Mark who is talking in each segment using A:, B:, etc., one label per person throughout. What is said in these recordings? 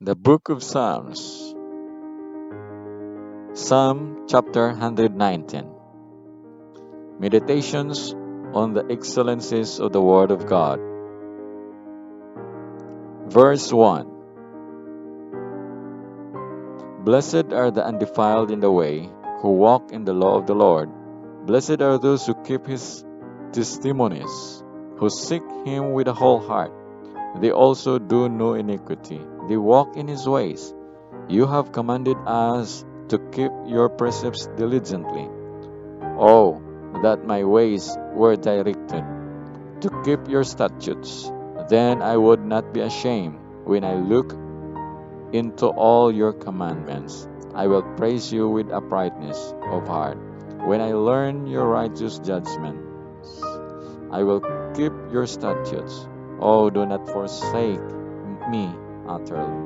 A: The Book of Psalms, Psalm chapter 119. Meditations on the excellencies of the Word of God. Verse 1. Blessed are the undefiled in the way, who walk in the law of the Lord. Blessed are those who keep his testimonies, who seek him with a whole heart. They also do no iniquity. They walk in his ways. You have commanded us to keep your precepts diligently. Oh, that my ways were directed to keep your statutes. Then I would not be ashamed when I look into all your commandments. I will praise you with uprightness of heart. When I learn your righteous judgments, I will keep your statutes. Oh, do not forsake me utterly.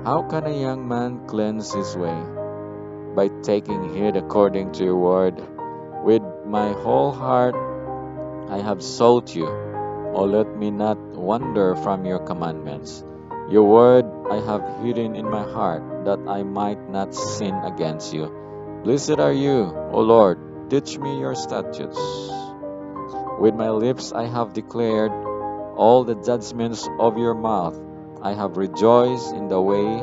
A: How can a young man cleanse his way? By taking heed according to your word. With my whole heart I have sought you. Oh, let me not wander from your commandments. Your word I have hidden in my heart, that I might not sin against you. Blessed are you, O Lord. Teach me your statutes. With my lips I have declared all the judgments of your mouth. I have rejoiced in the way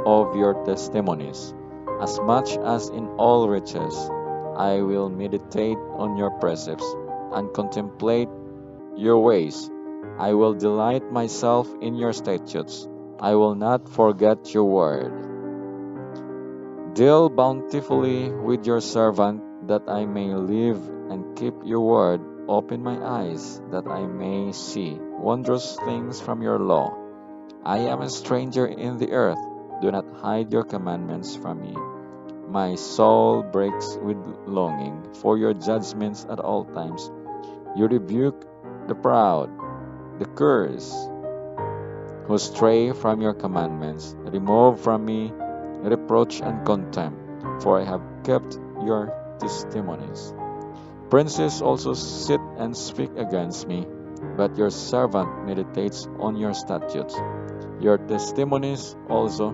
A: of your testimonies. As much as in all riches, I will meditate on your precepts and contemplate your ways. I will delight myself in your statutes. I will not forget your word. Deal bountifully with your servant, that I may live and keep your word. Open my eyes, that I may see wondrous things from your law. I am a stranger in the earth. Do not hide your commandments from me. My soul breaks with longing for your judgments at all times. You rebuke the proud, the curse, who stray from your commandments. Remove from me reproach and contempt, for I have kept your testimonies. Princes also sit and speak against me, but your servant meditates on your statutes. Your testimonies also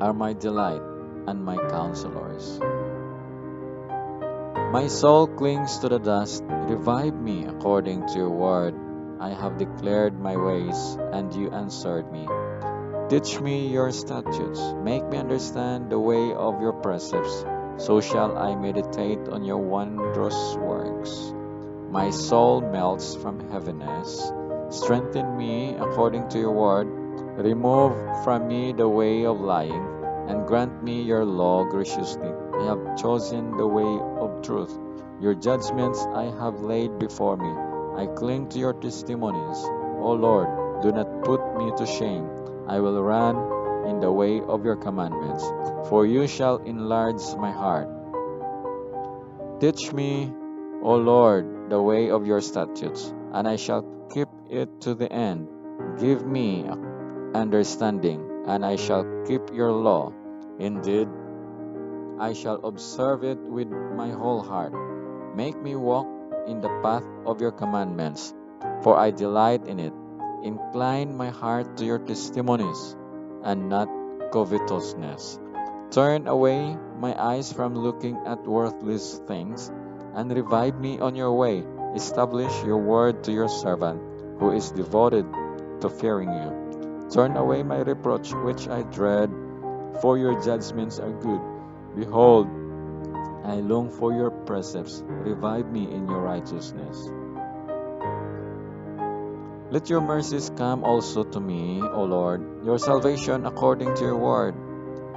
A: are my delight and my counselors. My soul clings to the dust. Revive me according to your word. I have declared my ways, and you answered me. Teach me your statutes. Make me understand the way of your precepts. So shall I meditate on your wondrous works. My soul melts from heaviness. Strengthen me according to your word. Remove from me the way of lying, and grant me your law graciously. I have chosen the way of truth. Your judgments I have laid before me. I cling to your testimonies. O Lord, do not put me to shame. I will run in the way of your commandments, for you shall enlarge my heart. Teach me, O Lord, the way of your statutes, and I shall keep it to the end. Give me understanding, and I shall keep your law. Indeed, I shall observe it with my whole heart. Make me walk in the path of your commandments, for I delight in it. Incline my heart to your testimonies, and not covetousness. Turn away my eyes from looking at worthless things, and revive me on your way. Establish your word to your servant, who is devoted to fearing you. Turn away my reproach which I dread, for your judgments are good. Behold, I long for your precepts. Revive me in your righteousness. Let your mercies come also to me, O Lord, your salvation according to your word.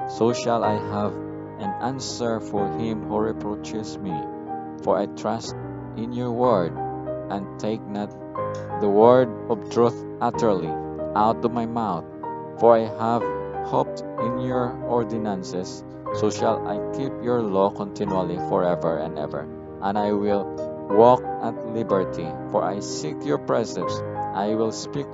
A: So shall I have an answer for him who reproaches me. For I trust in your word, and take not the word of truth utterly out of my mouth. For I have hoped in your ordinances. So shall I keep your law continually forever and ever. And I will walk at liberty, for I seek your precepts. I will speak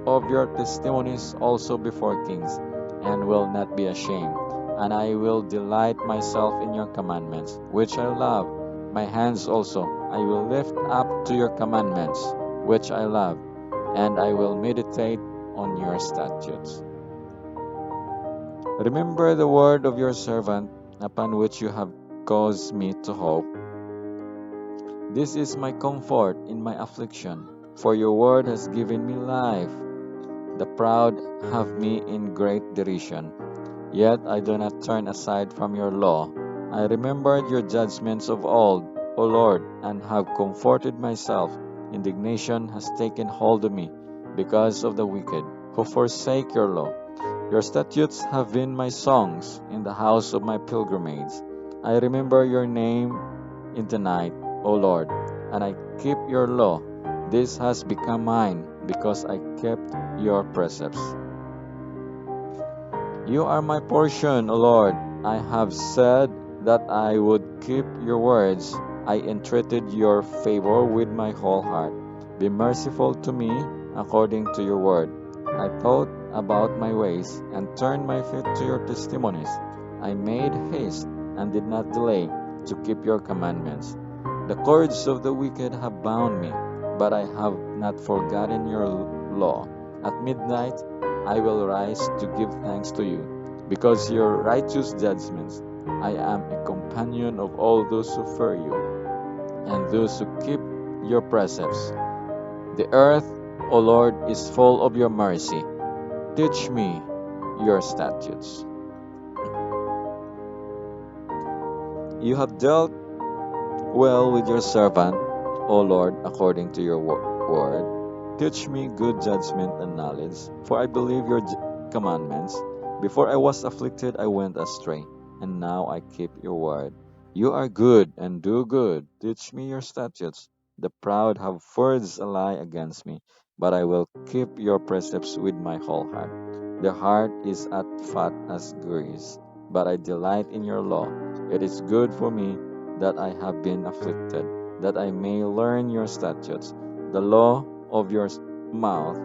A: of your testimonies also before kings, and will not be ashamed. And I will delight myself in your commandments, which I love. My hands also I will lift up to your commandments, which I love. and I will meditate on your statutes. Remember the word of your servant, upon which you have caused me to hope. This is my comfort in my affliction, for your word has given me life. The proud have me in great derision, yet I do not turn aside from your law. I remembered your judgments of old, O Lord, and have comforted myself. Indignation has taken hold of me because of the wicked, who forsake your law. Your statutes have been my songs in the house of my pilgrimage. I remember your name in the night, O Lord, and I keep your law. This has become mine because I kept your precepts. You are my portion, O Lord. I have said that I would keep your words. I entreated your favor with my whole heart. Be merciful to me according to your word. I thought about my ways and turned my feet to your testimonies. I made haste and did not delay to keep your commandments. The cords of the wicked have bound me, but I have not forgotten your law. At midnight, I will rise to give thanks to you, because your righteous judgments. I am a companion of all those who fear you, and those who keep your precepts. The earth, O Lord, is full of your mercy. Teach me your statutes. You have dealt well with your servant, O Lord, according to your word. Teach me good judgment and knowledge, for I believe your commandments. Before I was afflicted, I went astray, and now I keep your word. You are good and do good. Teach me your statutes. The proud have forged a lie against me, but I will keep your precepts with my whole heart. The heart is as fat as grease, but I delight in your law. It is good for me that I have been afflicted, that I may learn your statutes. The law of your mouth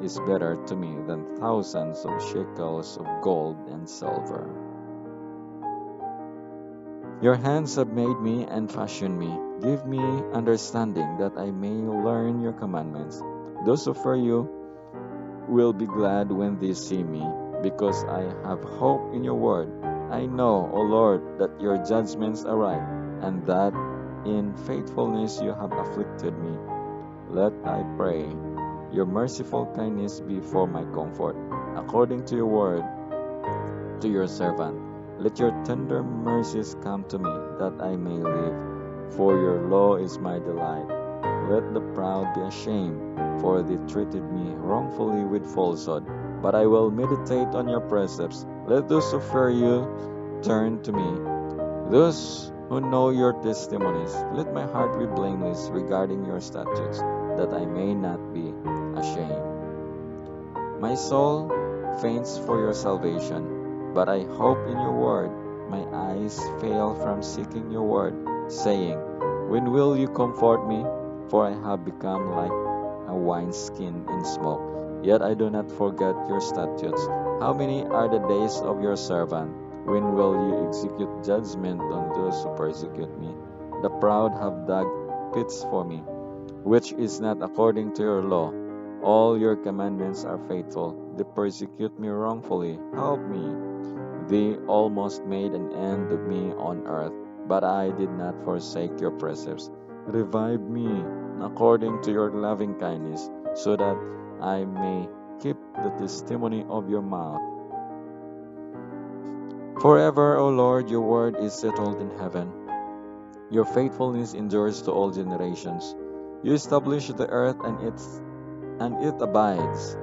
A: is better to me than thousands of shekels of gold and silver. Your hands have made me and fashioned me. Give me understanding that I may learn your commandments. Those who fear you will be glad when they see me, because I have hope in your word. I know, O Lord, that your judgments are right, and that in faithfulness you have afflicted me. Let, I pray, your merciful kindness be for my comfort, according to your word to your servant. Let your tender mercies come to me, that I may live, for your law is my delight. Let the proud be ashamed, for they treated me wrongfully with falsehood. But I will meditate on your precepts. Let those who fear you turn to me, those who know your testimonies. Let my heart be blameless regarding your statutes, that I may not be ashamed. My soul faints for your salvation, but I hope in your word. My eyes fail from seeking your word, saying, when will you comfort me? For I have become like a wineskin in smoke. Yet I do not forget your statutes. How many are the days of your servant? When will you execute judgment on those who persecute me? The proud have dug pits for me, which is not according to your law. All your commandments are faithful. They persecute me wrongfully. Help me. They almost made an end of me on earth, but I did not forsake your precepts. Revive me according to your loving kindness, so that I may keep the testimony of your mouth. Forever, O Lord, your word is settled in heaven. Your faithfulness endures to all generations. You establish the earth, and it abides.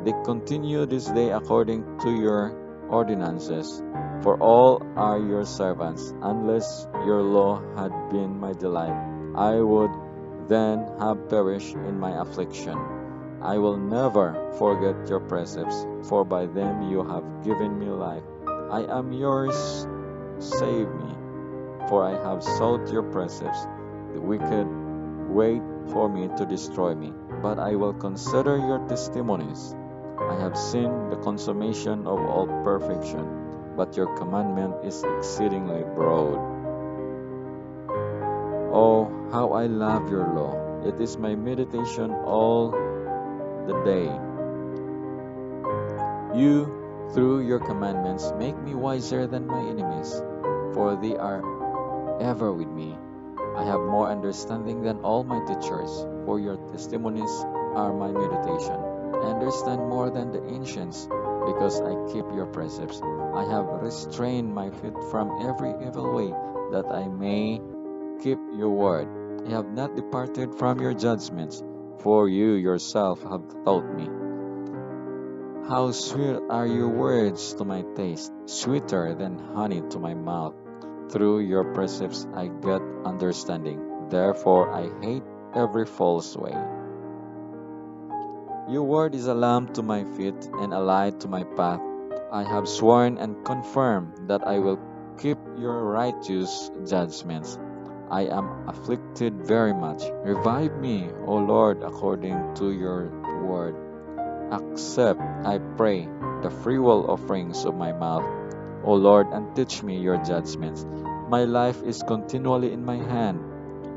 A: They continue this day according to your ordinances. For all are your servants. Unless your law had been my delight, I would then have perished in my affliction. I will never forget your precepts, for by them you have given me life. I am yours, save me, for I have sought your precepts. The wicked wait for me to destroy me, but I will consider your testimonies. I have seen the consummation of all perfection, but your commandment is exceedingly broad. Oh, how I love your law! It is my meditation all the day. You, through your commandments, make me wiser than my enemies, for they are ever with me. I have more understanding than all my teachers, for your testimonies are my meditation. I understand more than the ancients, because I keep your precepts. I have restrained my feet from every evil way, that I may keep your word. I have not departed from your judgments, for you yourself have taught me. How sweet are your words to my taste, sweeter than honey to my mouth. Through your precepts I get understanding. Therefore I hate every false way. Your word is a lamp to my feet and a light to my path. I have sworn and confirmed that I will keep your righteous judgments. I am afflicted very much. Revive me, O Lord, according to your word. Accept, I pray, the freewill offerings of my mouth, O Lord, and teach me your judgments. My life is continually in my hand,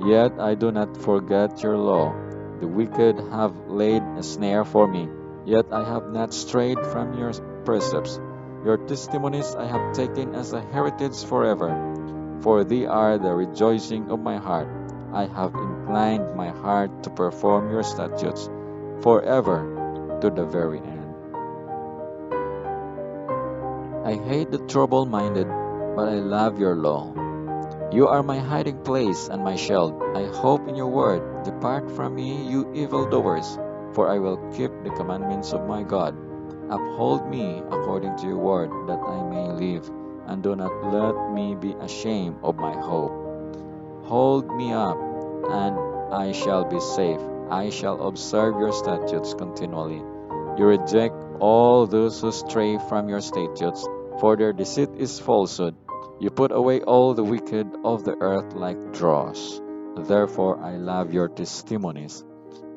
A: yet I do not forget your law. The wicked have laid a snare for me, yet I have not strayed from your precepts. Your testimonies I have taken as a heritage forever, for they are the rejoicing of my heart. I have inclined my heart to perform your statutes forever to the very end. I hate the trouble-minded, but I love your law. You are my hiding place and my shield. I hope in your word. Depart from me, you evildoers, for I will keep the commandments of my God. Uphold me according to your word, that I may live, and do not let me be ashamed of my hope. Hold me up, and I shall be safe. I shall observe your statutes continually. You reject all those who stray from your statutes, for their deceit is falsehood. You put away all the wicked of the earth like dross. Therefore I love your testimonies.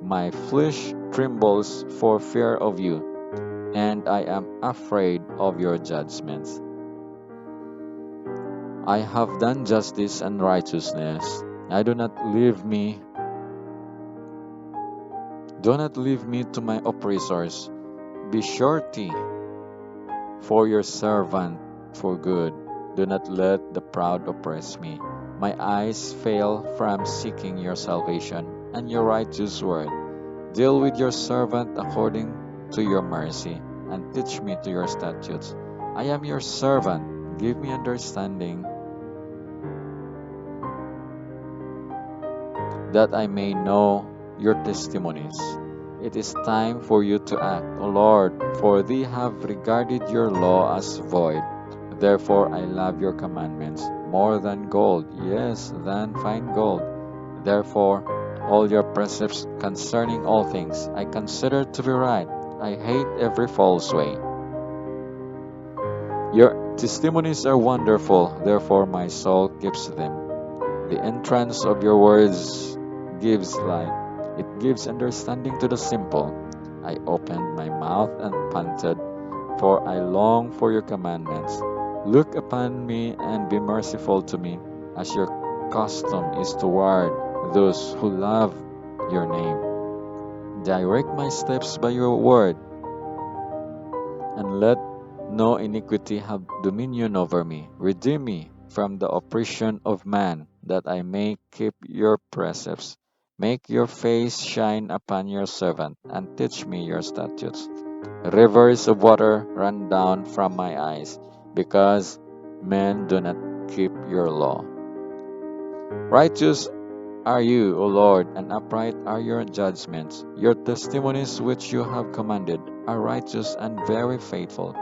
A: My flesh trembles for fear of you, and I am afraid of your judgments. I have done justice and righteousness. Do not leave me to my oppressors. Be surety for your servant for good. Do not let the proud oppress me. My eyes fail from seeking your salvation and your righteous word. Deal with your servant according to your mercy, and teach me to your statutes. I am your servant. Give me understanding, that I may know your testimonies. It is time for you to act, O Lord, for they have regarded your law as void. Therefore I love your commandments more than gold, yes, than fine gold. Therefore all your precepts concerning all things I consider to be right. I hate every false way. Your testimonies are wonderful, therefore my soul keeps them. The entrance of your words gives light. It gives understanding to the simple. I opened my mouth and panted, for I long for your commandments. Look upon me and be merciful to me, as your custom is toward those who love your name. Direct my steps by your word, and let no iniquity have dominion over me. Redeem me from the oppression of man, that I may keep your precepts. Make your face shine upon your servant, and teach me your statutes. Rivers of water run down from my eyes, because men do not keep your law. Righteous are you, O Lord, and upright are your judgments. Your testimonies which you have commanded are righteous and very faithful.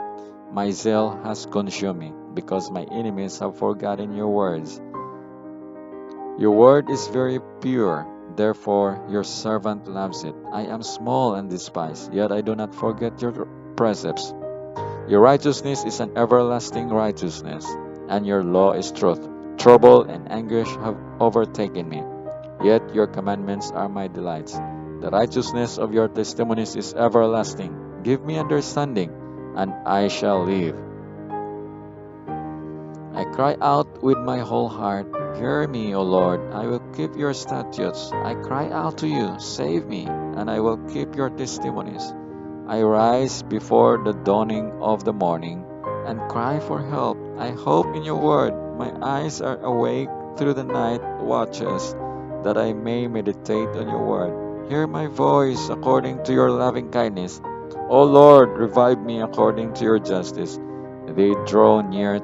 A: My zeal has consumed me, because my enemies have forgotten your words. Your word is very pure, therefore your servant loves it. I am small and despised, yet I do not forget your precepts. Your righteousness is an everlasting righteousness, and your law is truth. Trouble and anguish have overtaken me, yet your commandments are my delights. The righteousness of your testimonies is everlasting. Give me understanding, and I shall live. I cry out with my whole heart, Hear me, O Lord, I will keep your statutes. I cry out to you, save me, and I will keep your testimonies. I rise before the dawning of the morning and cry for help. I hope in your word. My eyes are awake through the night watches, that I may meditate on your word. Hear my voice according to your loving kindness. O Lord, revive me according to your justice. They draw near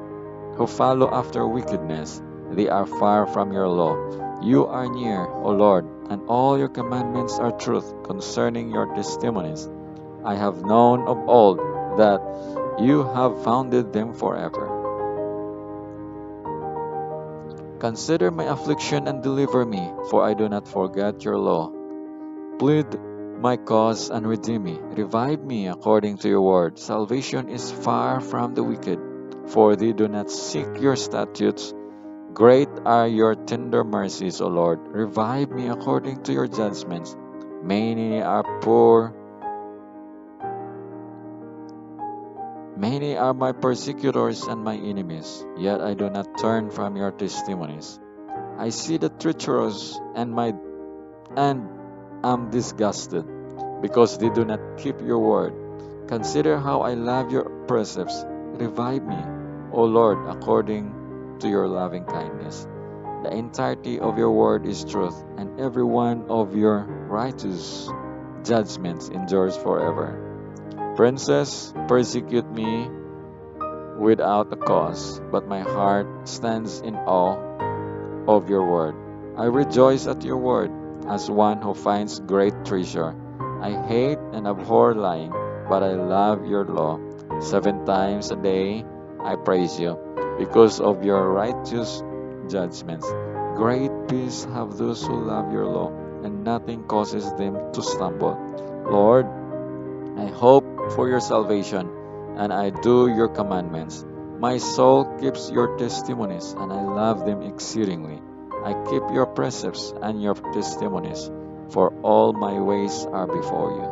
A: who follow after wickedness. They are far from your law. You are near, O Lord, and all your commandments are truth concerning your testimonies. I have known of old that you have founded them forever. Consider my affliction and deliver me, for I do not forget your law. Plead my cause and redeem me. Revive me according to your word. Salvation is far from the wicked, for they do not seek your statutes. Great are your tender mercies, O Lord. Revive me according to your judgments. Many are poor. Many are my persecutors and my enemies, yet I do not turn from your testimonies. I see the treacherous and am disgusted, because they do not keep your word. Consider how I love your precepts. Revive me, O Lord, according to your loving kindness. The entirety of your word is truth, and every one of your righteous judgments endures forever. Princes persecute me without a cause, but my heart stands in awe of your word. I rejoice at your word as one who finds great treasure. I hate and abhor lying, but I love your law. 7 times a day I praise you because of your righteous judgments. Great peace have those who love your law, and nothing causes them to stumble. Lord, I hope for your salvation, and I do your commandments. My soul keeps your testimonies, and I love them exceedingly. I keep your precepts and your testimonies, for all my ways are before you.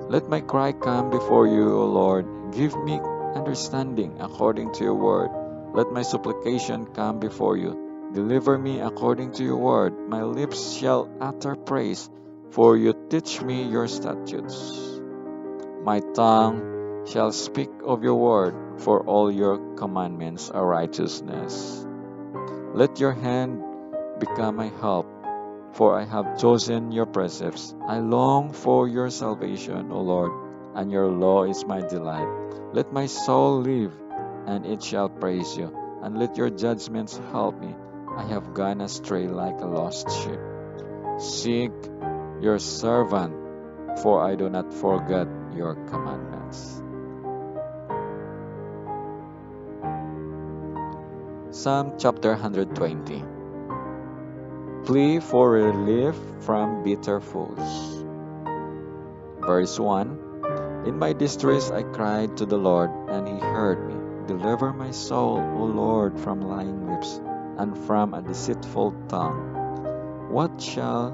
A: Let my cry come before you, O Lord. Give me understanding according to your word. Let my supplication come before you. Deliver me according to your word. My lips shall utter praise, for you teach me your statutes. My tongue shall speak of your word, for all your commandments are righteousness. Let your hand become my help, for I have chosen your precepts. I long for your salvation, O Lord, and your law is my delight. Let my soul live, and it shall praise you, and let your judgments help me. I have gone astray like a lost sheep. Seek your servant, for I do not forget your commandments. Psalm chapter 120. Plea for relief from bitter foes. Verse 1. In my distress I cried to the Lord, and he heard me. Deliver my soul, O Lord, from lying lips, and from a deceitful tongue. What shall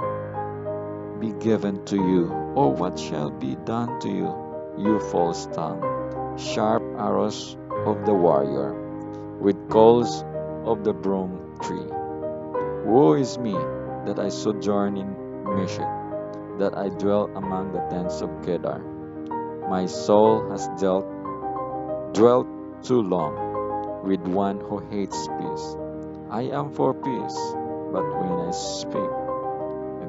A: be given to you, or what shall be done to you, you false tongue? Sharp arrows of the warrior, with coals of the broom tree. Woe is me, that I sojourn in Meshech, that I dwell among the tents of Kedar. My soul has dwelt too long with one who hates peace. I am for peace, but when I speak,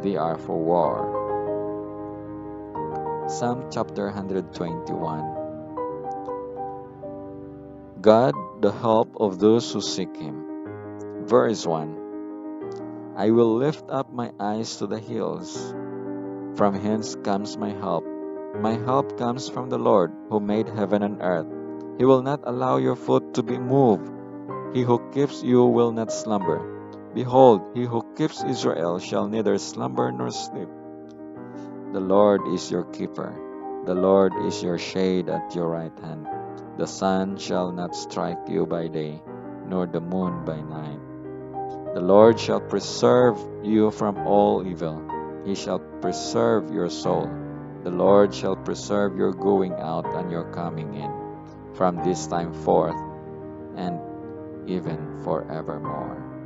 A: they are for war. Psalm chapter 121. God, the help of those who seek him. Verse 1. I will lift up my eyes to the hills. From hence comes my help. My help comes from the Lord, who made heaven and earth. He will not allow your foot to be moved. He who keeps you will not slumber. Behold, he who keeps Israel shall neither slumber nor sleep. The Lord is your keeper. The Lord is your shade at your right hand. The sun shall not strike you by day, nor the moon by night. The Lord shall preserve you from all evil. He shall preserve your soul. The Lord shall preserve your going out and your coming in, from this time forth and even forevermore.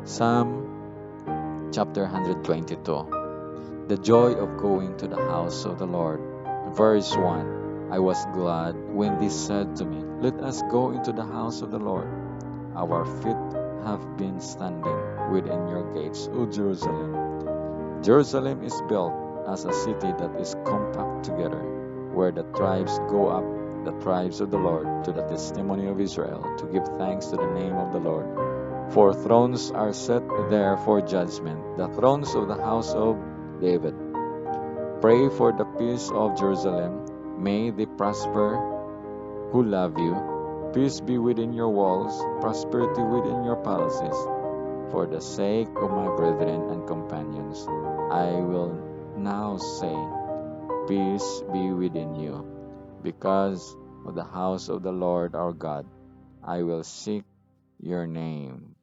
A: Psalm chapter 122. The joy of going to the house of the Lord. Verse 1. I was glad when they said to me, let us go into the house of the Lord. Our feet have been standing within your gates, O Jerusalem. Jerusalem is built as a city that is compact together, where the tribes go up, the tribes of the Lord, to the testimony of Israel, to give thanks to the name of the Lord. For thrones are set there for judgment, the thrones of the house of David. Pray for the peace of Jerusalem. May they prosper who love you. Peace be within your walls, prosperity within your palaces. For the sake of my brethren and companions, I will now say, peace be within you. Because of the house of the Lord our God, I will seek your name.